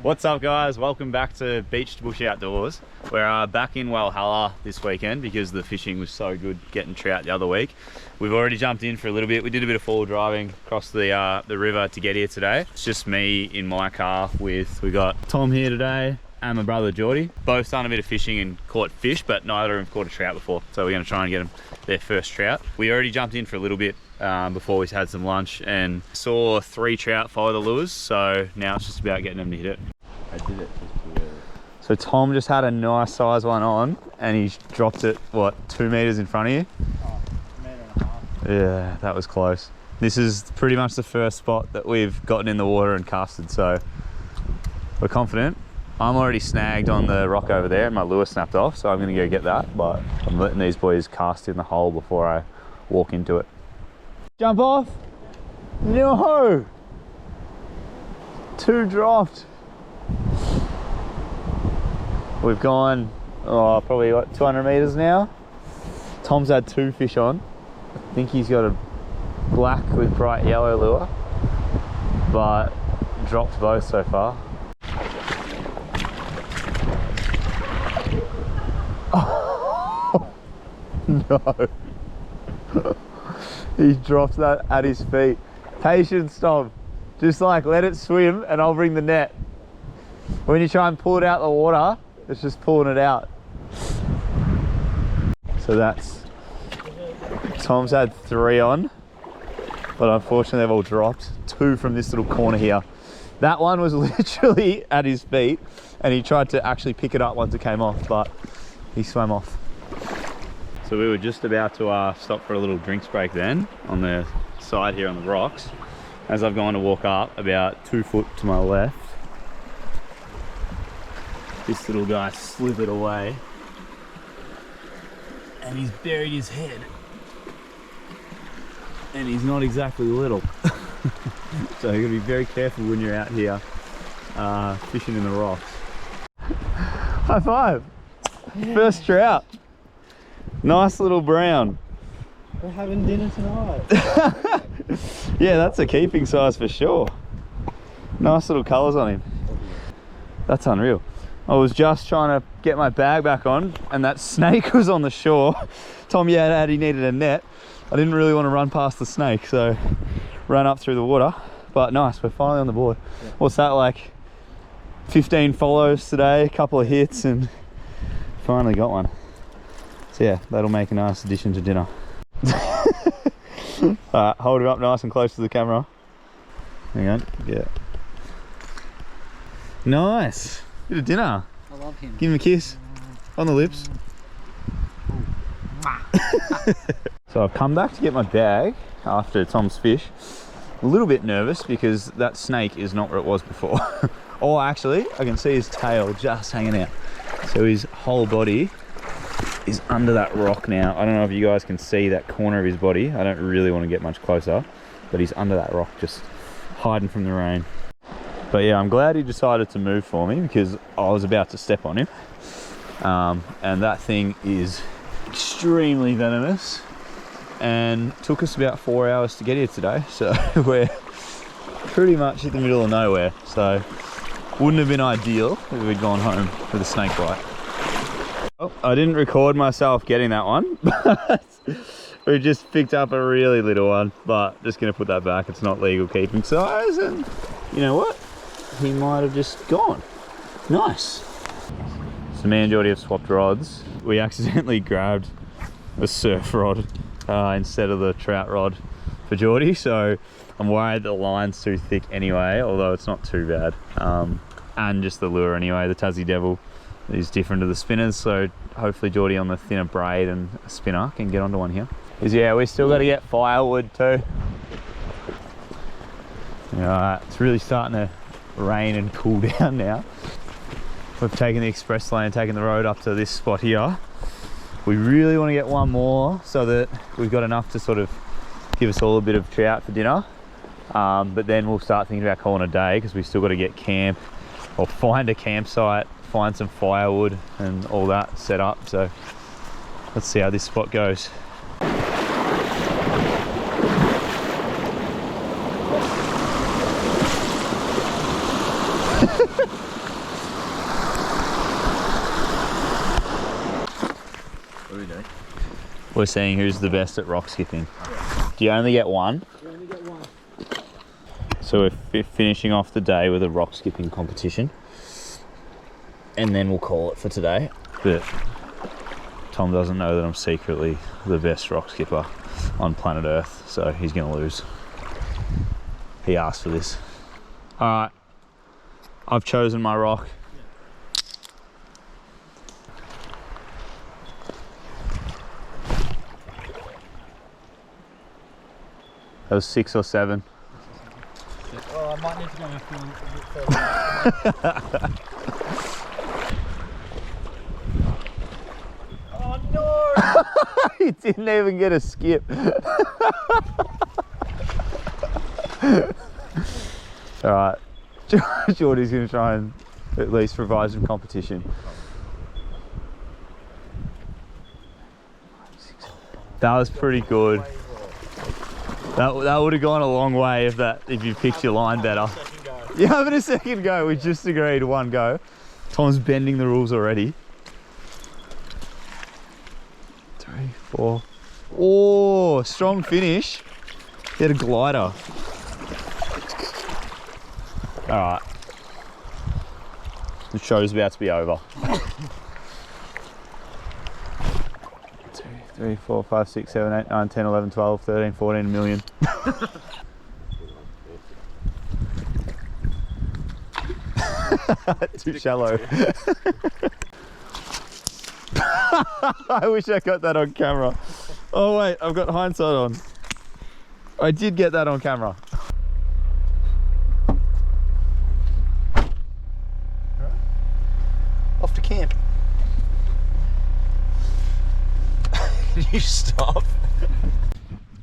What's up guys, welcome back to Beach To Bush Outdoors. We're back in Walhalla this weekend because the fishing was so good getting trout the other week. We've already jumped in for a little bit. We did a bit of forward driving across the river to get here today. It's just me in my car we got Tom here today and my brother Jordy. Both done a bit of fishing and caught fish, but neither of them caught a trout before. So we're gonna try and get them their first trout. We already jumped in for a little bit before we had some lunch and saw 3 trout follow the lures. So now it's just about getting them to hit it. I did it just too early. So Tom just had a nice size one on and he's dropped it, what, 2 meters in front of you? Oh, 1.5 meters. Yeah, that was close. This is pretty much the first spot that we've gotten in the water and casted, so we're confident. I'm already snagged on the rock over there and my lure snapped off, so I'm gonna go get that, but I'm letting these boys cast in the hole before I walk into it. Jump off? No! 2 dropped. We've gone, probably what, 200 meters now. Tom's had 2 fish on. I think he's got a black with bright yellow lure, but dropped both so far. Oh, no. He drops that at his feet. Patience, Tom. Just like let it swim and I'll bring the net. When you try and pull it out the water, it's just pulling it out. So that's, Tom's had 3 on, but unfortunately they've all dropped. 2 from this little corner here. That one was literally at his feet and he tried to actually pick it up once it came off, but he swam off. So we were just about to stop for a little drinks break then on the side here on the rocks. As I've gone to walk up about 2 foot to my left, this little guy slithered away and he's buried his head. And he's not exactly little. So you're gonna be very careful when you're out here fishing in the rocks. High five! Yeah. First trout. Nice little brown. We're having dinner tonight. Yeah, that's a keeping size for sure. Nice little colours on him. That's unreal. I was just trying to get my bag back on and that snake was on the shore. Tom had he needed a net. I didn't really want to run past the snake, so ran up through the water. But nice, we're finally on the board. Yeah. What's that, like 15 follows today, a couple of hits, and finally got one. So yeah, that'll make a nice addition to dinner. Alright, hold it up nice and close to the camera. Hang on, yeah. Nice, bit of dinner. I love him. Give him a kiss on the lips. So I've come back to get my bag after Tom's fish. A little bit nervous because that snake is not where it was before. Oh, actually, I can see his tail just hanging out. So his whole body is under that rock now. I don't know if you guys can see that corner of his body. I don't really want to get much closer, but he's under that rock just hiding from the rain. But yeah, I'm glad he decided to move for me because I was about to step on him. And that thing is extremely venomous and took us about 4 hours to get here today. So we're pretty much in the middle of nowhere. So wouldn't have been ideal if we'd gone home with a snake bite. Oh, I didn't record myself getting that one, but we just picked up a really little one, but just gonna put that back. It's not legal keeping size, and you know what? He might have just gone. Nice. So me and Jordy have swapped rods. We accidentally grabbed a surf rod instead of the trout rod for Jordy, so I'm worried the line's too thick anyway, although it's not too bad. And just the lure anyway, the Tassie Devil is different to the spinners, so hopefully Jordy on the thinner braid and a spinner can get onto one here. Because yeah, we still got to get firewood too. Alright, it's really starting to rain and cool down now. We've taken the express lane, taken the road up to this spot here. We really want to get one more so that we've got enough to sort of give us all a bit of trout for dinner. But then we'll start thinking about calling a day because we've still got to get camp or find a campsite, find some firewood and all that set up. So let's see how this spot goes. We're seeing who's the best at rock skipping. Do you only get one? You only get one. So we're finishing off the day with a rock skipping competition. And then we'll call it for today. But Tom doesn't know that I'm secretly the best rock skipper on planet Earth, so he's gonna lose. He asked for this. All right, I've chosen my rock. That was 6 or 7. Well, I might need to go a bit further. Oh no! He didn't even get a skip. All right, Jordy's gonna try and at least provide some competition. That was pretty good. That would have gone a long way if you picked your line better. You're having a second go. We just agreed one go. Tom's bending the rules already. 3, 4. Oh, strong finish. Get a glider. All right. The show's about to be over. 2, 3, 4, 5, 6, 7, 8, 9, 10, 11, 12, 13, 14 million. Too shallow. I wish I got that on camera. Oh wait, I've got hindsight on. I did get that on camera. Off to camp. You stop.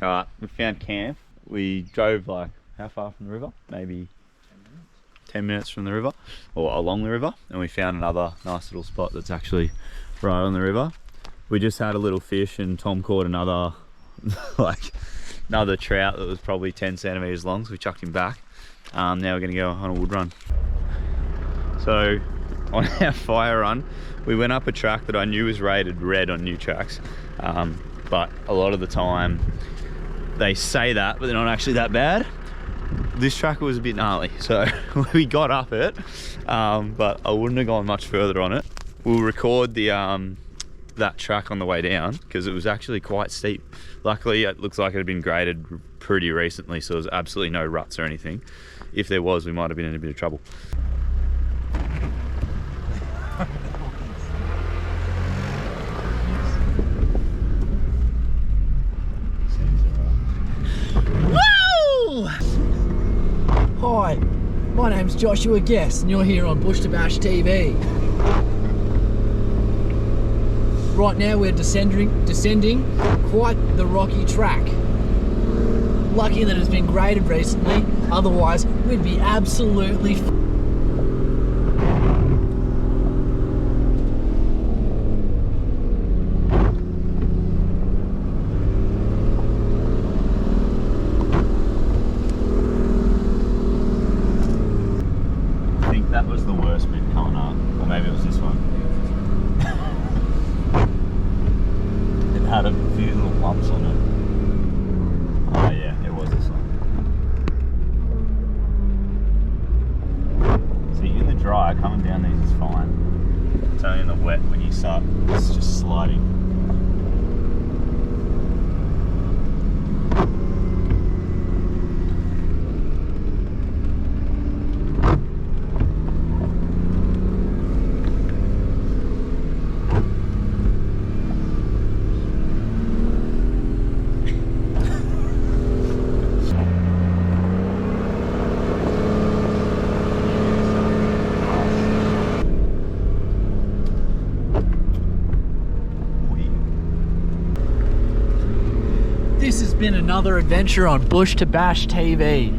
Alright, we found camp. We drove like, how far from the river? Maybe 10 minutes from the river, or along the river, and we found another nice little spot that's actually right on the river. We just had a little fish and Tom caught another another trout that was probably 10 centimeters long, so we chucked him back. Now we're gonna go on a wood run. So on our fire run, we went up a track that I knew was rated red on new tracks, but a lot of the time they say that, but they're not actually that bad. This track was a bit gnarly, so we got up it, but I wouldn't have gone much further on it. We'll record the that track on the way down because it was actually quite steep. Luckily, it looks like it had been graded pretty recently, so there's absolutely no ruts or anything. If there was, we might have been in a bit of trouble. Hi, my name's Joshua Guest and you're here on Bush to Bash TV. Right now we're descending quite the rocky track. Lucky that it's been graded recently, otherwise we'd be absolutely That was the worst bit coming up, or maybe it was this one. It had a few little lumps on it. Oh yeah, it was this one. See, in the dry, coming down these is fine. It's only in the wet when you start, it's just sliding. This has been another adventure on Bush to Bash TV.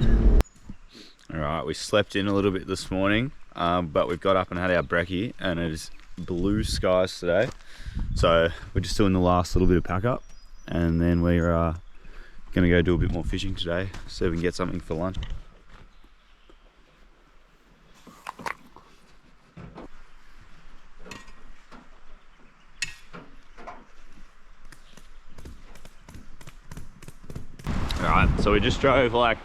Alright, we slept in a little bit this morning, but we've got up and had our brekkie, and it is blue skies today. So we're just doing the last little bit of pack up, and then we're going to go do a bit more fishing today, so we can get something for lunch. So we just drove like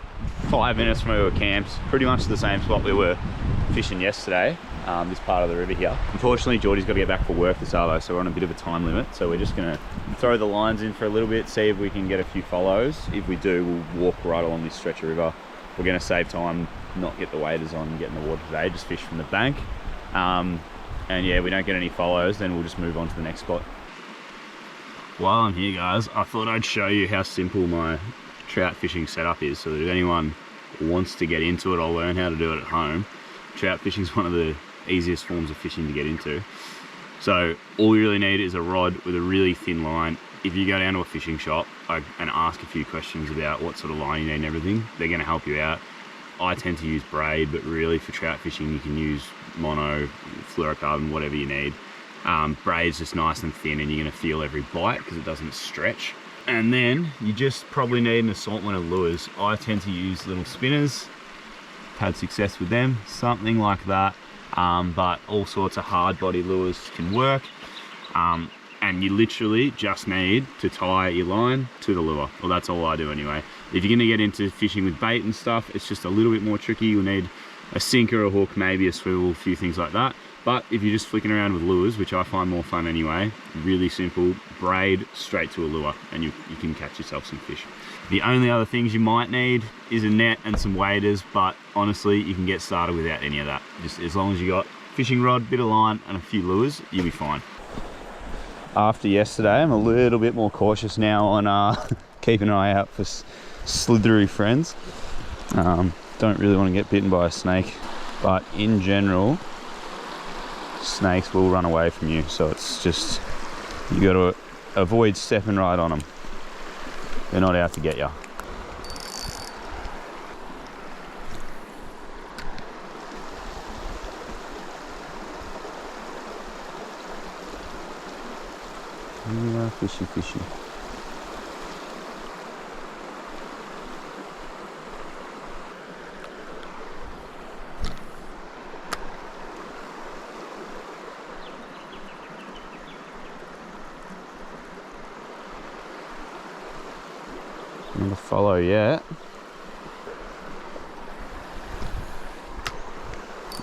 5 minutes from where we were camped, pretty much the same spot we were fishing yesterday, this part of the river here. Unfortunately, Jordy's got to get back for work this hour, so we're on a bit of a time limit. So we're just gonna throw the lines in for a little bit, see if we can get a few follows. If we do, we'll walk right along this stretch of river. We're gonna save time, not get the waders on and get in the water today, just fish from the bank. And yeah, we don't get any follows, then we'll just move on to the next spot. While I'm here, guys, I thought I'd show you how simple my trout fishing setup is, so that if anyone wants to get into it or learn how to do it at home, trout fishing is one of the easiest forms of fishing to get into. So all you really need is a rod with a really thin line. If you go down to a fishing shop and ask a few questions about what sort of line you need and everything, they're going to help you out. I tend to use braid, but really for trout fishing you can use mono, fluorocarbon, whatever you need. Braid's just nice and thin and you're going to feel every bite because it doesn't stretch. And then you just probably need an assortment of lures. I tend to use little spinners, had success with them, something like that. But all sorts of hard body lures can work. And you literally just need to tie your line to the lure. Well, that's all I do anyway. If you're going to get into fishing with bait and stuff, it's just a little bit more tricky. You'll need a sinker, a hook, maybe a swivel, a few things like that. But if you're just flicking around with lures, which I find more fun anyway, really simple, braid straight to a lure and you can catch yourself some fish. The only other things you might need is a net and some waders, but honestly, you can get started without any of that. Just as long as you got fishing rod, bit of line and a few lures, you'll be fine. After yesterday, I'm a little bit more cautious now on keeping an eye out for slithery friends. Don't really want to get bitten by a snake, but in general, snakes will run away from you. So it's just, you got to avoid stepping right on them. They're not out to get you. Yeah, fishy, fishy. Not a follow yet.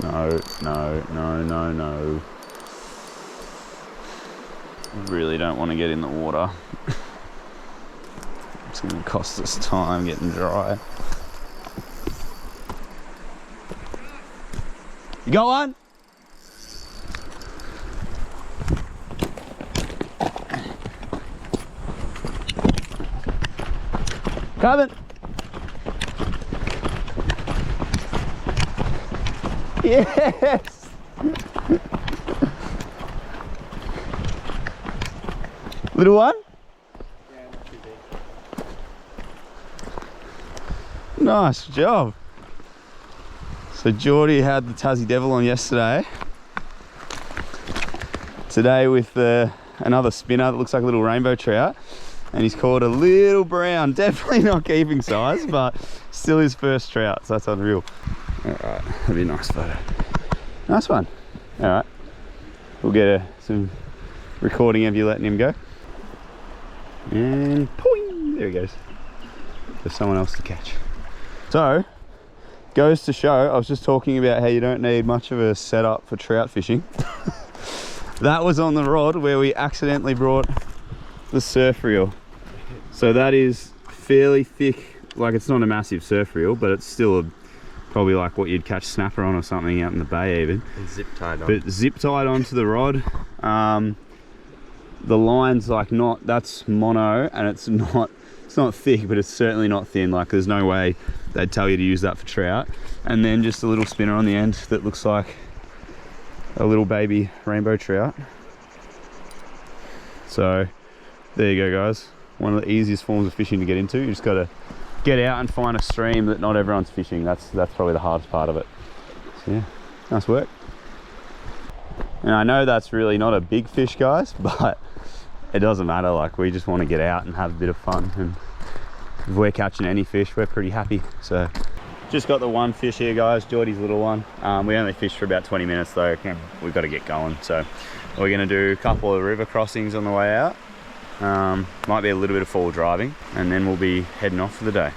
No, no, no, no, no. Really don't want to get in the water. It's going to cost us time getting dry. You got one? Coming. Yes. Little one? Yeah, not too big. Nice job. So Jordy had the Tassie Devil on yesterday. Today with another spinner that looks like a little rainbow trout. And he's caught a little brown, definitely not keeping size, but still his first trout, so that's unreal. All right, that'll be a nice photo. Nice one. All right, we'll get some recording of you letting him go. And poing, there he goes. For someone else to catch. So, goes to show, I was just talking about how you don't need much of a setup for trout fishing. That was on the rod where we accidentally brought the surf reel. So that is fairly thick, like it's not a massive surf reel, but it's still probably like what you'd catch snapper on or something out in the bay even. And zip tied on. But zip tied onto the rod. The line's like not, that's mono and it's not thick, but it's certainly not thin. Like there's no way they'd tell you to use that for trout. And then just a little spinner on the end that looks like a little baby rainbow trout. So there you go, guys. One of the easiest forms of fishing to get into. You just got to get out and find a stream that not everyone's fishing. That's probably the hardest part of it. So yeah, nice work. And I know that's really not a big fish, guys, but it doesn't matter. Like we just want to get out and have a bit of fun. And if we're catching any fish, we're pretty happy. So just got the one fish here, guys, Jordy's little one. We only fished for about 20 minutes though. We've got to get going. So we're going to do a couple of river crossings on the way out. Might be a little bit of forward driving and then we'll be heading off for the day.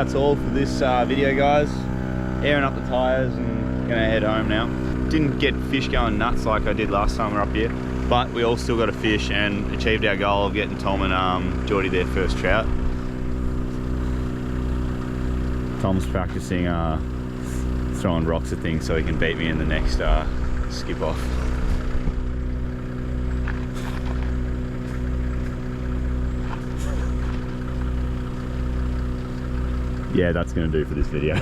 that's all for this video, guys. Airing up the tyres and gonna head home now. Didn't get fish going nuts like I did last time we were up here, but we all still got a fish and achieved our goal of getting Tom and Jordy their first trout. Tom's practicing throwing rocks at things so he can beat me in the next skip off. Yeah, that's gonna do for this video.